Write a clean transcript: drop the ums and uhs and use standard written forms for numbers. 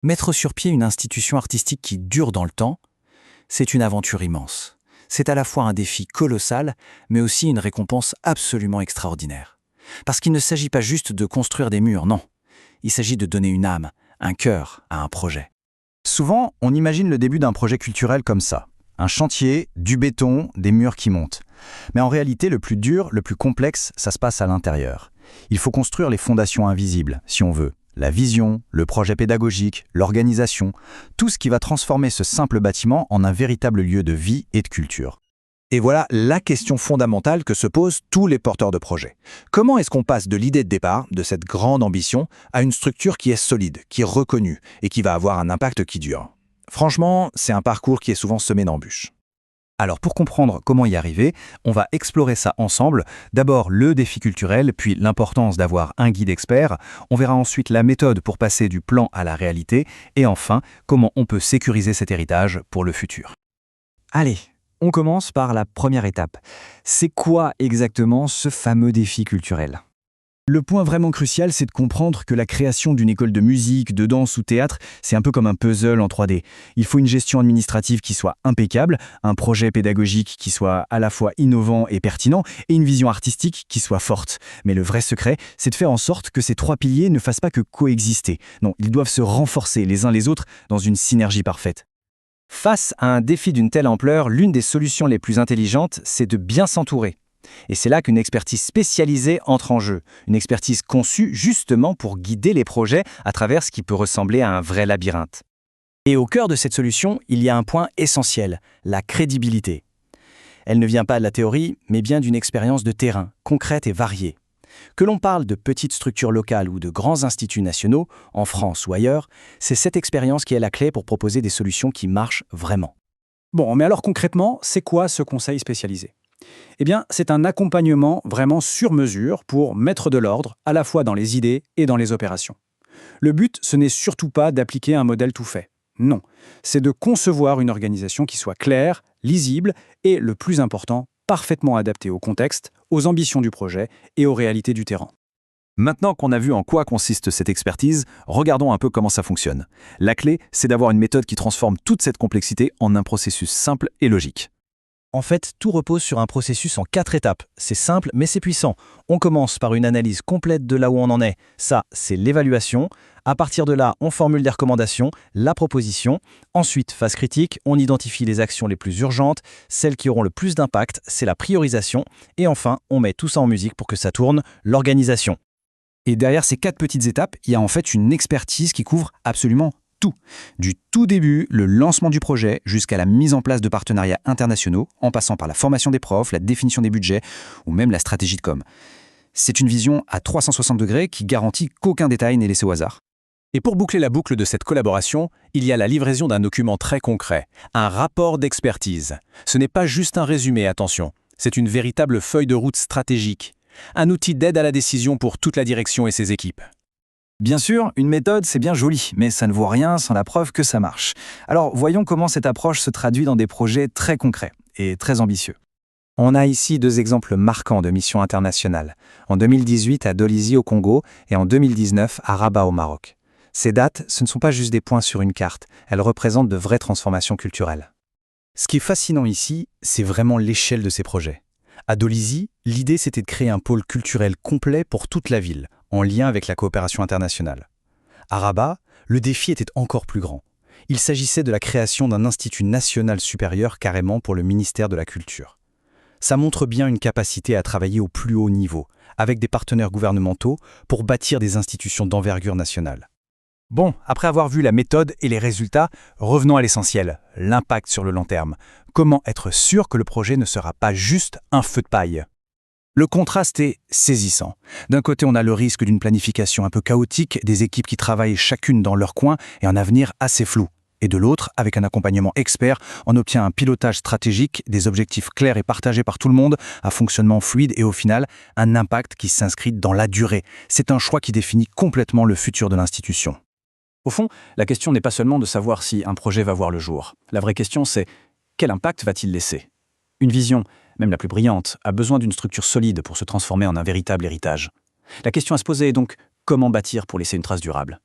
Mettre sur pied une institution artistique qui dure dans le temps, c'est une aventure immense. C'est à la fois un défi colossal, mais aussi une récompense absolument extraordinaire. Parce qu'il ne s'agit pas juste de construire des murs, non. Il s'agit de donner une âme, un cœur à un projet. Souvent, on imagine le début d'un projet culturel comme ça. Un chantier, du béton, des murs qui montent. Mais en réalité, le plus dur, le plus complexe, ça se passe à l'intérieur. Il faut construire les fondations invisibles, si on veut. La vision, le projet pédagogique, l'organisation, tout ce qui va transformer ce simple bâtiment en un véritable lieu de vie et de culture. Et voilà la question fondamentale que se posent tous les porteurs de projets. Comment est-ce qu'on passe de l'idée de départ, de cette grande ambition, à une structure qui est solide, qui est reconnue et qui va avoir un impact qui dure? Franchement, c'est un parcours qui est souvent semé d'embûches. Alors pour comprendre comment y arriver, on va explorer ça ensemble. D'abord le défi culturel, puis l'importance d'avoir un guide expert. On verra ensuite la méthode pour passer du plan à la réalité. Et enfin, comment on peut sécuriser cet héritage pour le futur. Allez, on commence par la première étape. C'est quoi exactement ce fameux défi culturel ? Le point vraiment crucial, c'est de comprendre que la création d'une école de musique, de danse ou théâtre, c'est un peu comme un puzzle en 3D. Il faut une gestion administrative qui soit impeccable, un projet pédagogique qui soit à la fois innovant et pertinent, et une vision artistique qui soit forte. Mais le vrai secret, c'est de faire en sorte que ces trois piliers ne fassent pas que coexister. Non, ils doivent se renforcer les uns les autres dans une synergie parfaite. Face à un défi d'une telle ampleur, l'une des solutions les plus intelligentes, c'est de bien s'entourer. Et c'est là qu'une expertise spécialisée entre en jeu, une expertise conçue justement pour guider les projets à travers ce qui peut ressembler à un vrai labyrinthe. Et au cœur de cette solution, il y a un point essentiel, la crédibilité. Elle ne vient pas de la théorie, mais bien d'une expérience de terrain, concrète et variée. Que l'on parle de petites structures locales ou de grands instituts nationaux, en France ou ailleurs, c'est cette expérience qui est la clé pour proposer des solutions qui marchent vraiment. Bon, mais alors concrètement, c'est quoi ce conseil spécialisé ? Eh bien, c'est un accompagnement vraiment sur mesure pour mettre de l'ordre à la fois dans les idées et dans les opérations. Le but, ce n'est surtout pas d'appliquer un modèle tout fait. Non, c'est de concevoir une organisation qui soit claire, lisible et, le plus important, parfaitement adaptée au contexte, aux ambitions du projet et aux réalités du terrain. Maintenant qu'on a vu en quoi consiste cette expertise, regardons un peu comment ça fonctionne. La clé, c'est d'avoir une méthode qui transforme toute cette complexité en un processus simple et logique. En fait, tout repose sur un processus en 4 étapes. C'est simple, mais c'est puissant. On commence par une analyse complète de là où on en est. Ça, c'est l'évaluation. À partir de là, on formule des recommandations, la proposition. Ensuite, phase critique, on identifie les actions les plus urgentes, celles qui auront le plus d'impact, c'est la priorisation. Et enfin, on met tout ça en musique pour que ça tourne, l'organisation. Et derrière ces 4 petites étapes, il y a en fait une expertise qui couvre absolument tout. Du tout début, le lancement du projet, jusqu'à la mise en place de partenariats internationaux, en passant par la formation des profs, la définition des budgets, ou même la stratégie de com. C'est une vision à 360 degrés qui garantit qu'aucun détail n'est laissé au hasard. Et pour boucler la boucle de cette collaboration, il y a la livraison d'un document très concret, un rapport d'expertise. Ce n'est pas juste un résumé, attention, c'est une véritable feuille de route stratégique, un outil d'aide à la décision pour toute la direction et ses équipes. Bien sûr, une méthode, c'est bien joli, mais ça ne vaut rien sans la preuve que ça marche. Alors, voyons comment cette approche se traduit dans des projets très concrets et très ambitieux. On a ici 2 exemples marquants de missions internationales, en 2018 à Dolisie au Congo et en 2019 à Rabat au Maroc. Ces dates, ce ne sont pas juste des points sur une carte, elles représentent de vraies transformations culturelles. Ce qui est fascinant ici, c'est vraiment l'échelle de ces projets. À Dolisie, l'idée c'était de créer un pôle culturel complet pour toute la ville, en lien avec la coopération internationale. À Rabat, le défi était encore plus grand. Il s'agissait de la création d'un institut national supérieur carrément pour le ministère de la Culture. Ça montre bien une capacité à travailler au plus haut niveau, avec des partenaires gouvernementaux, pour bâtir des institutions d'envergure nationale. Bon, après avoir vu la méthode et les résultats, revenons à l'essentiel, l'impact sur le long terme. Comment être sûr que le projet ne sera pas juste un feu de paille ? Le contraste est saisissant. D'un côté, on a le risque d'une planification un peu chaotique, des équipes qui travaillent chacune dans leur coin et un avenir assez flou. Et de l'autre, avec un accompagnement expert, on obtient un pilotage stratégique, des objectifs clairs et partagés par tout le monde, un fonctionnement fluide et au final, un impact qui s'inscrit dans la durée. C'est un choix qui définit complètement le futur de l'institution. Au fond, la question n'est pas seulement de savoir si un projet va voir le jour. La vraie question, c'est quel impact va-t-il laisser ? Une vision, même la plus brillante, a besoin d'une structure solide pour se transformer en un véritable héritage. La question à se poser est donc comment bâtir pour laisser une trace durable ?